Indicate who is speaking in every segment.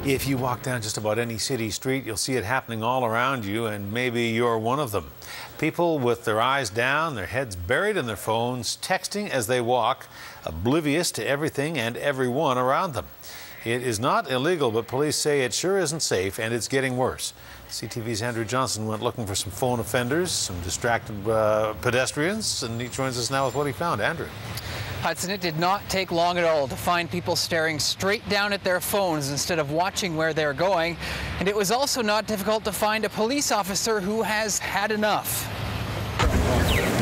Speaker 1: If you walk down just about any city street, you'll see it happening all around you, and maybe you're one of them. People with their eyes down, their heads buried in their phones, texting as they walk, oblivious to everything and everyone around them. It is not illegal, but police say it sure isn't safe, and it's getting worse. CTV's Andrew Johnson went looking for some phone offenders, some distracted pedestrians, and he joins us now with what he found. Andrew.
Speaker 2: Hudson, it did not take long at all to find people staring straight down at their phones instead of watching where they're going. And it was also not difficult to find a police officer who has had enough.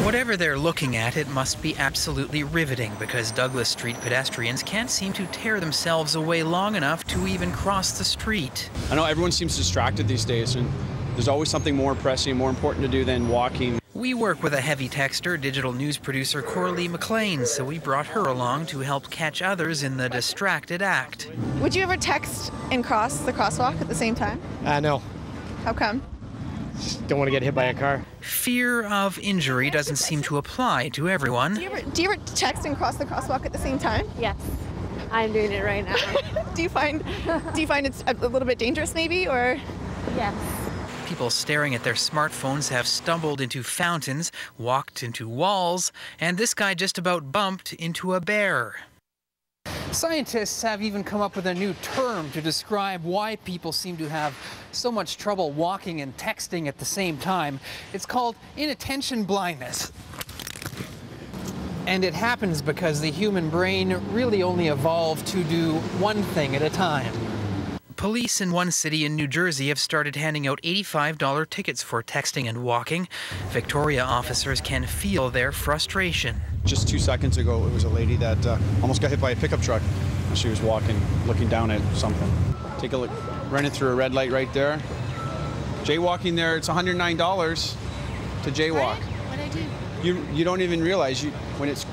Speaker 2: Whatever they're looking at, it must be absolutely riveting, because Douglas Street pedestrians can't seem to tear themselves away long enough to even cross the street.
Speaker 3: I know everyone seems distracted these days, and there's always something more pressing, more important to do than walking.
Speaker 2: We work with a heavy texter, digital news producer Coralie McLean, so we brought her along to help catch others in the distracted act.
Speaker 4: Would you ever text and cross the crosswalk at the same time?
Speaker 5: No.
Speaker 4: How come?
Speaker 5: Just don't want to get hit by a car.
Speaker 2: Fear of injury doesn't seem to apply to everyone.
Speaker 4: Do you ever text and cross the crosswalk at the same time?
Speaker 6: Yes, I'm doing it right now.
Speaker 4: Do you find it's a little bit dangerous maybe, or?
Speaker 6: Yes.
Speaker 2: People staring at their smartphones have stumbled into fountains, walked into walls, and this guy just about bumped into a bear. Scientists have even come up with a new term to describe why people seem to have so much trouble walking and texting at the same time. It's called inattention blindness. And it happens because the human brain really only evolved to do one thing at a time. Police in one city in New Jersey have started handing out $85 tickets for texting and walking. Victoria officers can feel their frustration.
Speaker 3: Just 2 seconds ago, it was a lady that almost got hit by a pickup truck. She was walking, looking down at something. Take a look, running through a red light right there. Jaywalking there, it's $109 to jaywalk.
Speaker 6: What'd I do?
Speaker 3: You don't even realize when it's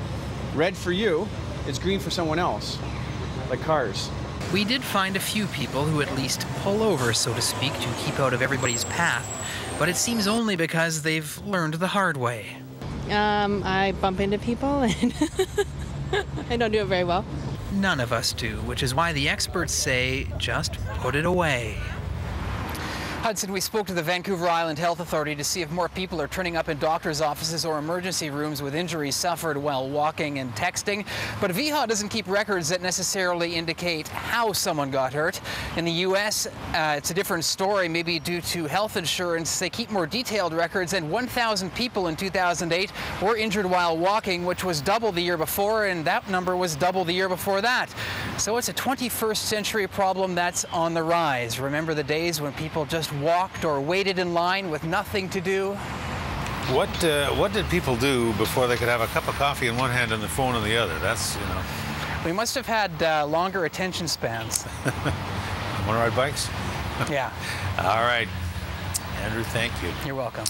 Speaker 3: red for you, it's green for someone else, like cars.
Speaker 2: We did find a few people who at least pull over, so to speak, to keep out of everybody's path, but it seems only because they've learned the hard way.
Speaker 6: I bump into people and I don't do it very well.
Speaker 2: None of us do, which is why the experts say just put it away. Hudson, we spoke to the Vancouver Island Health Authority to see if more people are turning up in doctors' offices or emergency rooms with injuries suffered while walking and texting. But VHA doesn't keep records that necessarily indicate how someone got hurt. In the U.S., it's a different story, maybe due to health insurance. They keep more detailed records, and 1,000 people in 2008 were injured while walking, which was double the year before, and that number was double the year before that. So it's a 21st century problem that's on the rise. Remember the days when people just walked or waited in line with nothing to do?
Speaker 1: What did people do before they could have a cup of coffee in one hand and the phone in the other? That's, you know.
Speaker 2: We must have had longer attention spans.
Speaker 1: Want to ride bikes?
Speaker 2: Yeah.
Speaker 1: All right. Andrew, thank you.
Speaker 2: You're welcome.